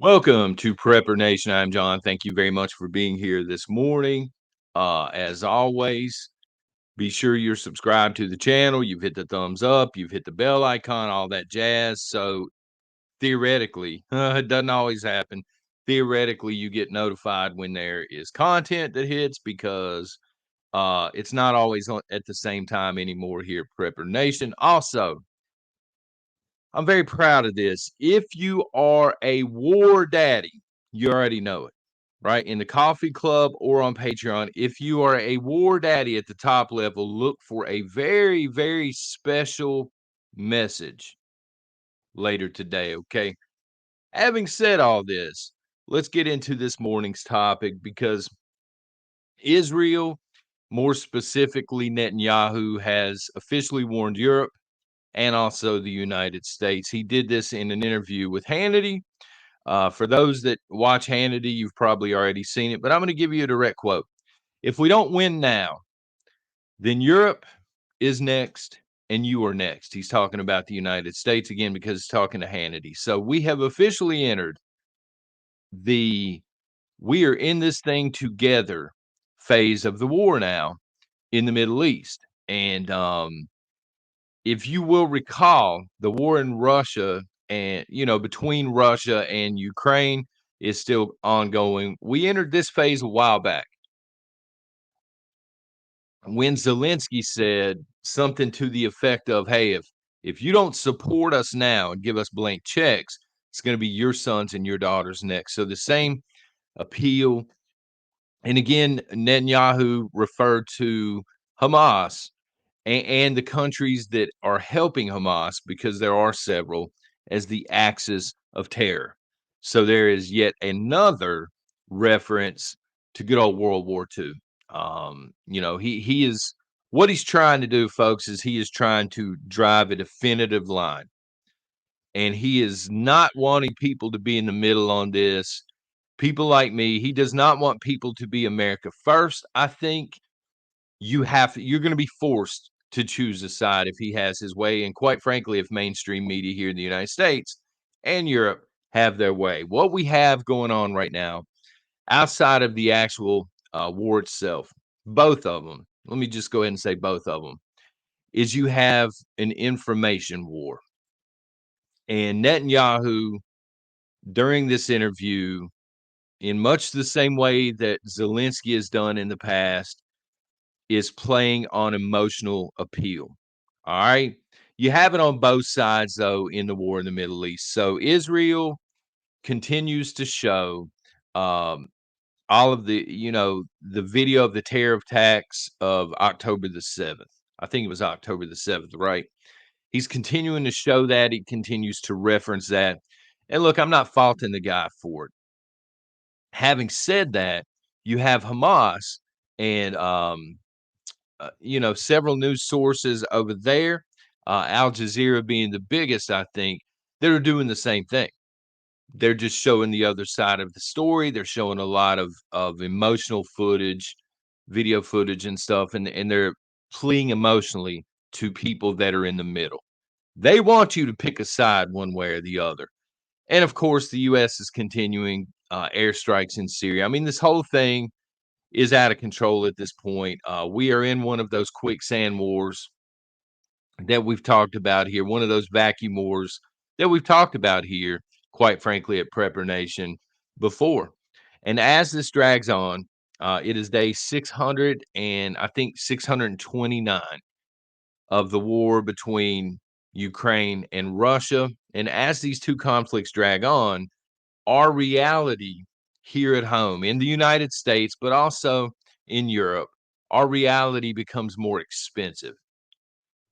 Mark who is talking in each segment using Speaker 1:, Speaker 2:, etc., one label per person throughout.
Speaker 1: Welcome to Prepper Nation. I'm John. Thank you very much for being here this morning. As always, be sure you're subscribed to the channel. You've hit the thumbs up, you've hit the bell icon, all that jazz. So theoretically, it doesn't always happen. Theoretically, you get notified when there is content that hits because it's not always at the same time anymore here at Prepper Nation. Also, I'm very proud of this. If you are a war daddy, you already know it, right? In the coffee club or on Patreon, if you are a war daddy at the top level, look for a very, very special message later today, okay? Having said all this, let's get into this morning's topic because Israel, more specifically Netanyahu, has officially warned Europe and also the United States. He did this in an interview with Hannity. For those that watch Hannity, you've probably already seen it, but I'm going to give you a direct quote. If we don't win now, then Europe is next and you are next. He's talking about the United States again because he's talking to Hannity. So we have officially entered the we are in this thing together phase of the war now in the Middle East. And if you will recall, the war in Russia and, between Russia and Ukraine is still ongoing. We entered this phase a while back when Zelensky said something to the effect of, hey, if you don't support us now and give us blank checks, it's going to be your sons and your daughters next. So the same appeal. And again, Netanyahu referred to Hamas and the countries that are helping Hamas, because there are several, as the axis of terror. So there is yet another reference to good old World War II. He is what he's trying to do, folks, is he is trying to drive a definitive line. And he is not wanting people to be in the middle on this. People like me, he does not want people to be America first. I think you're going to be forced to choose a side if he has his way. And quite frankly, if mainstream media here in the United States and Europe have their way, what we have going on right now, outside of the actual war itself, both of them, let me just go ahead and say both of them, is you have an information war. And Netanyahu, during this interview, in much the same way that Zelensky has done in the past, is playing on emotional appeal. All right. You have it on both sides, though, in the war in the Middle East. So Israel continues to show all of the video of the terror attacks of October the 7th. I think it was October the 7th, right? He's continuing to show that. He continues to reference that. And look, I'm not faulting the guy for it. Having said that, you have Hamas and several news sources over there, Al Jazeera being the biggest, I think, that are doing the same thing. They're just showing the other side of the story. They're showing a lot of emotional footage, video footage and stuff, and they're pleading emotionally to people that are in the middle. They want you to pick a side one way or the other. And of course, the U.S. is continuing airstrikes in Syria. I mean, this whole thing is out of control at this point. We are in one of those quicksand wars that we've talked about here, one of those vacuum wars that we've talked about here, quite frankly, at Prepper Nation before. And as this drags on, it is day 600 and I think 629 of the war between Ukraine and Russia. And as these two conflicts drag on, our reality here at home in the United States, but also in Europe, our reality becomes more expensive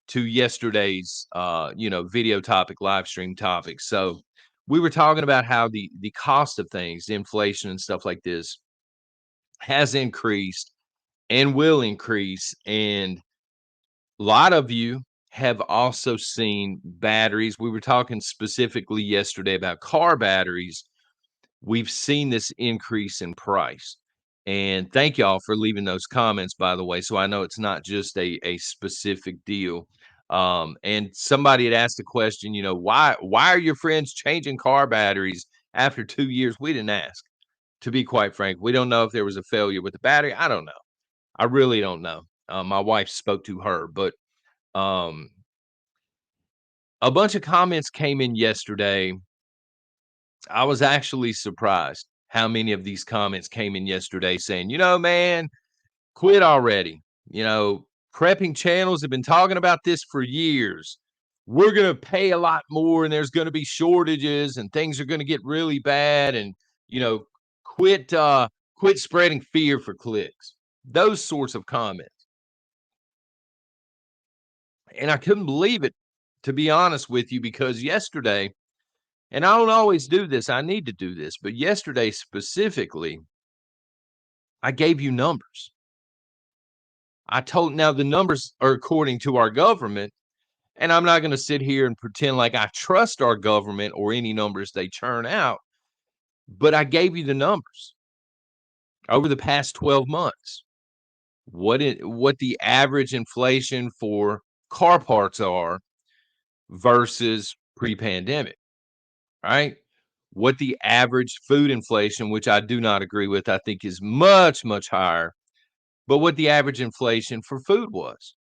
Speaker 1: to yesterday's video topic, live stream topic. So we were talking about how the cost of things, the inflation and stuff like this has increased and will increase. And a lot of you have also seen batteries. We were talking specifically yesterday about car batteries. We've seen this increase in price. And thank y'all for leaving those comments, by the way. So I know it's not just a specific deal. And somebody had asked the question, why are your friends changing car batteries after 2 years, we didn't ask, to be quite frank. We don't know if there was a failure with the battery. I don't know. I really don't know. My wife spoke to her, but um, a bunch of comments came in yesterday. I was actually surprised how many of these comments came in yesterday saying, man, quit already. Prepping channels have been talking about this for years. We're going to pay a lot more and there's going to be shortages and things are going to get really bad and, you know, quit spreading fear for clicks. Those sorts of comments. And I couldn't believe it, to be honest with you, because yesterday, and I don't always do this, I need to do this, but yesterday specifically, I gave you numbers. Now the numbers are according to our government, and I'm not going to sit here and pretend like I trust our government or any numbers they churn out, but I gave you the numbers over the past 12 months. What the average inflation for car parts are versus pre-pandemic, right? What the average food inflation, which I do not agree with, I think is much, much higher, but what the average inflation for food was.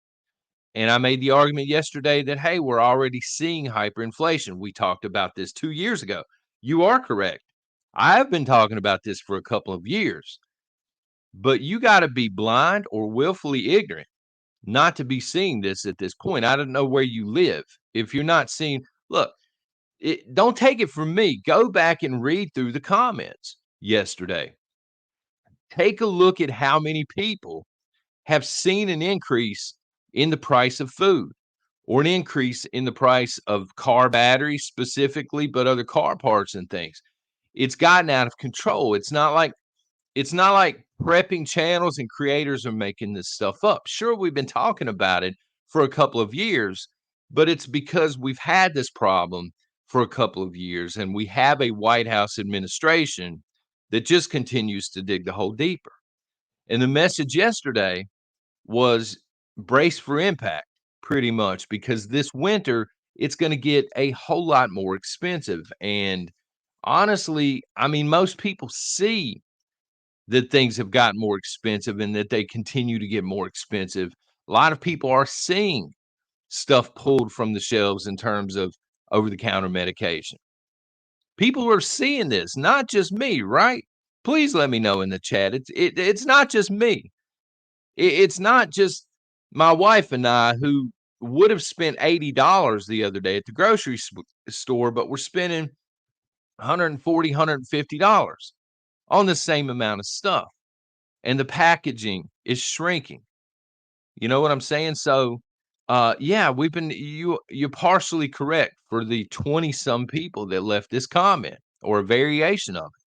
Speaker 1: And I made the argument yesterday that, hey, we're already seeing hyperinflation. We talked about this 2 years ago. You are correct. I have been talking about this for a couple of years, but you got to be blind or willfully ignorant not to be seeing this at this point. I don't know where you live. If you're not seeing, look, don't take it from me. Go back and read through the comments yesterday. Take a look at how many people have seen an increase in the price of food or an increase in the price of car batteries specifically, but other car parts and things. It's gotten out of control. It's not like prepping channels and creators are making this stuff up. Sure, we've been talking about it for a couple of years, but it's because we've had this problem for a couple of years and we have a White House administration that just continues to dig the hole deeper. And the message yesterday was brace for impact pretty much because this winter it's going to get a whole lot more expensive. And honestly, I mean, most people see that things have gotten more expensive and that they continue to get more expensive. A lot of people are seeing stuff pulled from the shelves in terms of over the counter medication. People are seeing this, not just me, right? Please let me know in the chat. It's not just me. It's not just my wife and I who would have spent $80 the other day at the grocery store, but we're spending $140, $150 on the same amount of stuff. And the packaging is shrinking. You know what I'm saying? So, yeah, you're partially correct for the 20 some people that left this comment or a variation of it.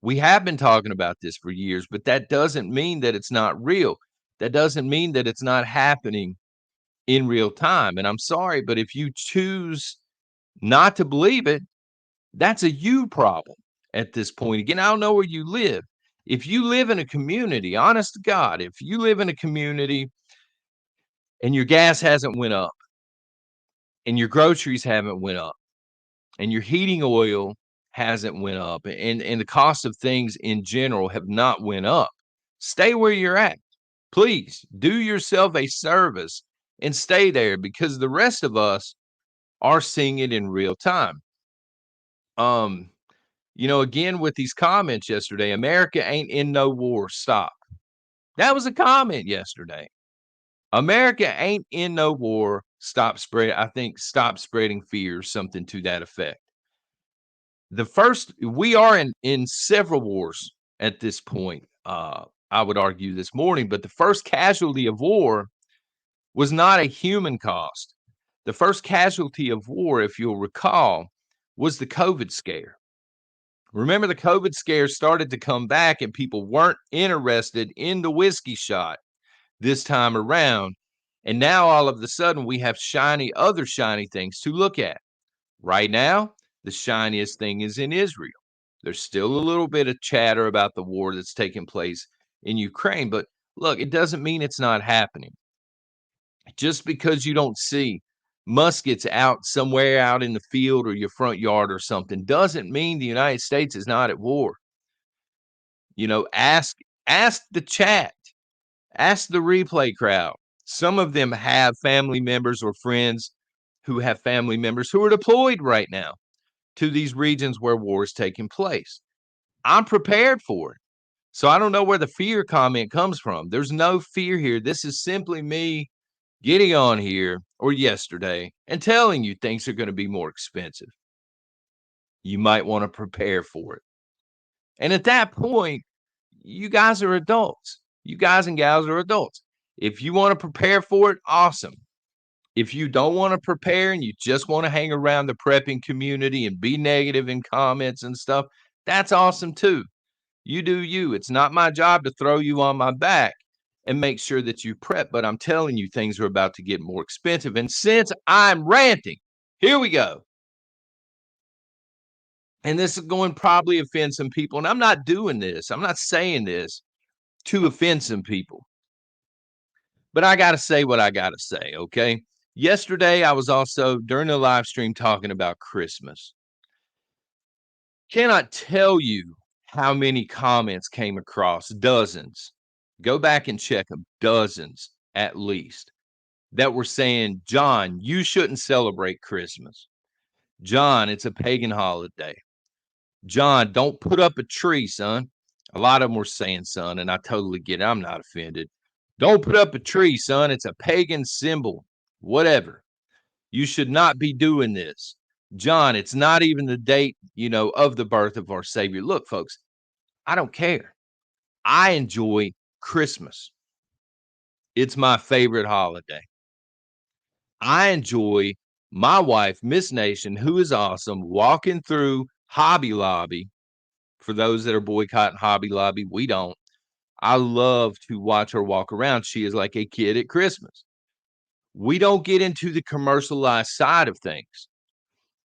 Speaker 1: We have been talking about this for years, but that doesn't mean that it's not real. That doesn't mean that it's not happening in real time. And I'm sorry, but if you choose not to believe it, that's a you problem at this point. Again, I don't know where you live. If you live in a community, honest to God, if you live in a community and your gas hasn't went up and your groceries haven't went up and your heating oil hasn't went up and the cost of things in general have not went up, stay where you're at. Please do yourself a service and stay there because the rest of us are seeing it in real time. Um, again with these comments yesterday, America ain't in no war. Stop. That was a comment yesterday. America ain't in no war. Stop spreading fear, something to that effect. We are in several wars at this point. I would argue this morning, but the first casualty of war was not a human cost. The first casualty of war, if you'll recall, was the COVID scare. Remember, the COVID scare started to come back and people weren't interested in the whiskey shot this time around. And now all of a sudden we have other shiny things to look at. Right now, the shiniest thing is in Israel. There's still a little bit of chatter about the war that's taking place in Ukraine, but look, it doesn't mean it's not happening. Just because you don't see muskets out somewhere out in the field or your front yard or something doesn't mean the United States is not at war. Ask the chat, ask the replay crowd. Some of them have family members or friends who have family members who are deployed right now to these regions where war is taking place. I'm prepared for it. So I don't know where the fear comment comes from. There's no fear here. This is simply me getting on here or yesterday and telling you things are going to be more expensive. You might want to prepare for it. And at that point, you guys are adults. You guys and gals are adults. If you want to prepare for it, awesome. If you don't want to prepare and you just want to hang around the prepping community and be negative in comments and stuff, that's awesome too. You do you. It's not my job to throw you on my back and make sure that you prep, but I'm telling you things are about to get more expensive. And since I'm ranting, here we go. And this is going to probably offend some people. And I'm not doing this. I'm not saying this to offend some people. But I got to say what I got to say, okay? Yesterday, I was also during the live stream talking about Christmas. Cannot tell you how many comments came across, dozens. Go back and check them, dozens at least, that were saying, John, you shouldn't celebrate Christmas. John, it's a pagan holiday. John, don't put up a tree, son. A lot of them were saying, son, and I totally get it. I'm not offended. Don't put up a tree, son. It's a pagan symbol. Whatever. You should not be doing this. John, it's not even the date, of the birth of our Savior. Look, folks, I don't care. I enjoy Christmas. It's my favorite holiday. I enjoy my wife, Miss Nation, who is awesome, walking through Hobby Lobby. For those that are boycotting Hobby Lobby, we don't. I love to watch her walk around. She is like a kid at Christmas. We don't get into the commercialized side of things,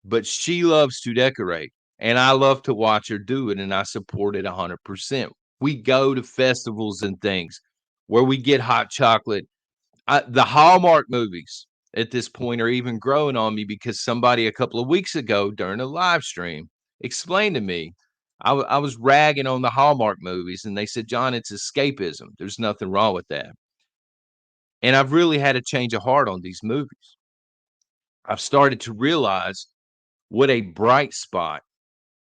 Speaker 1: but she loves to decorate, and I love to watch her do it, and I support it 100%. We go to festivals and things where we get hot chocolate. The Hallmark movies at this point are even growing on me because somebody a couple of weeks ago during a live stream explained to me I was ragging on the Hallmark movies, and they said, John, it's escapism. There's nothing wrong with that. And I've really had a change of heart on these movies. I've started to realize what a bright spot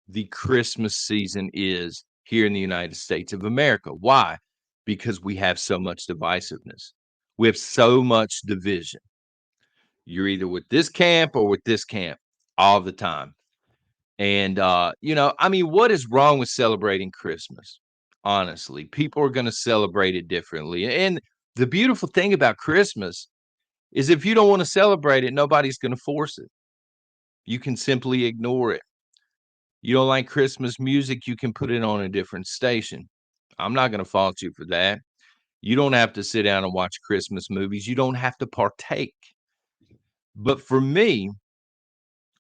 Speaker 1: the Christmas season is here in the United States of America. Why? Because we have so much divisiveness. We have so much division. You're either with this camp or with this camp all the time. And, what is wrong with celebrating Christmas? Honestly, people are going to celebrate it differently. And the beautiful thing about Christmas is if you don't want to celebrate it, nobody's going to force it. You can simply ignore it. You don't like Christmas music, you can put it on a different station. I'm not going to fault you for that. You don't have to sit down and watch Christmas movies. You don't have to partake. But for me,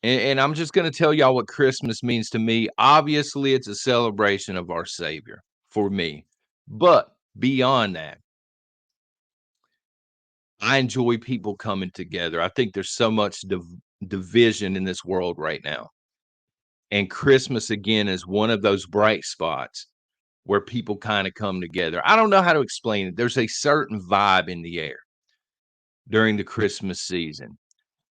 Speaker 1: and I'm just going to tell y'all what Christmas means to me. Obviously, it's a celebration of our Savior for me. But beyond that, I enjoy people coming together. I think there's so much division in this world right now. And Christmas, again, is one of those bright spots where people kind of come together. I don't know how to explain it. There's a certain vibe in the air during the Christmas season.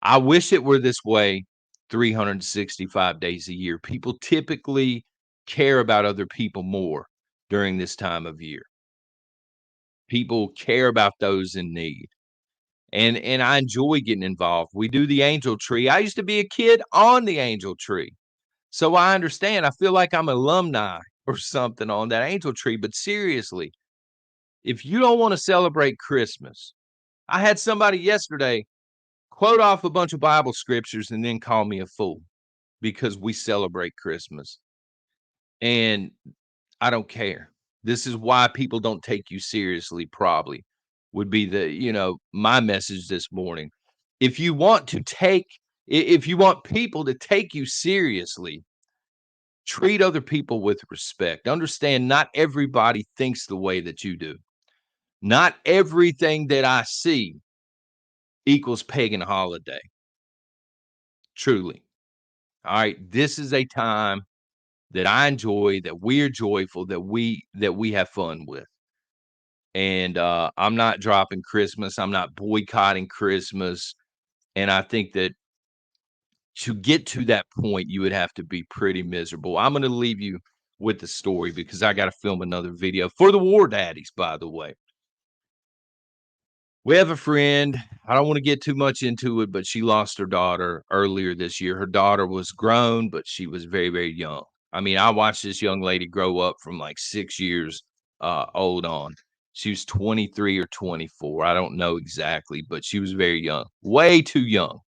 Speaker 1: I wish it were this way 365 days a year. People typically care about other people more during this time of year. People care about those in need. And I enjoy getting involved. We do the angel tree. I used to be a kid on the angel tree. So I understand. I feel like I'm alumni or something on that angel tree. But seriously, if you don't want to celebrate Christmas, I had somebody yesterday quote off a bunch of Bible scriptures and then call me a fool because we celebrate Christmas. And I don't care. This is why people don't take you seriously, probably would be my message this morning. If you want if you want people to take you seriously, treat other people with respect. Understand not everybody thinks the way that you do. Not everything that I see equals pagan holiday. truly. All right, this is a time that I enjoy, that we're joyful, that we have fun with. And I'm not dropping Christmas. I'm not boycotting Christmas. And I think that to get to that point, you would have to be pretty miserable. I'm going to leave you with the story because I got to film another video for the War Daddies, by the way. We have a friend. I don't want to get too much into it, but she lost her daughter earlier this year. Her daughter was grown, but she was very, very young. I mean, I watched this young lady grow up from like 6 years old on. She was 23 or 24. I don't know exactly, but she was very young, way too young.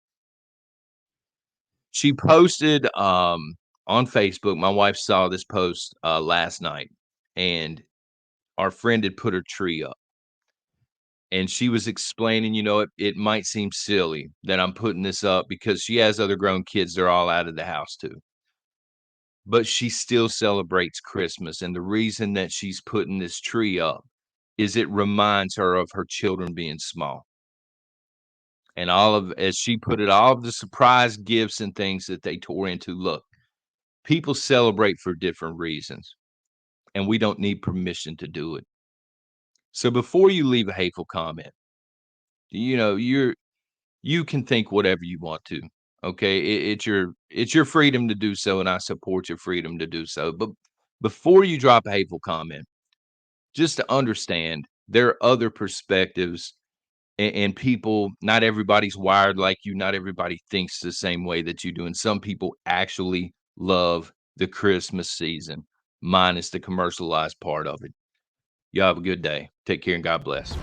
Speaker 1: She posted on Facebook. My wife saw this post last night, and our friend had put her tree up. And she was explaining, it might seem silly that I'm putting this up because she has other grown kids. They're all out of the house too. But she still celebrates Christmas. And the reason that she's putting this tree up is it reminds her of her children being small. And as she put it, all of the surprise gifts and things that they tore into. Look, people celebrate for different reasons, and we don't need permission to do it. So before you leave a hateful comment, you can think whatever you want to. Okay, it's your freedom to do so, and I support your freedom to do so. But before you drop a hateful comment, just to understand there are other perspectives and people. Not everybody's wired like you. Not everybody thinks the same way that you do, and some people actually love the Christmas season, minus the commercialized part of it. You have a good day. Take care and God bless.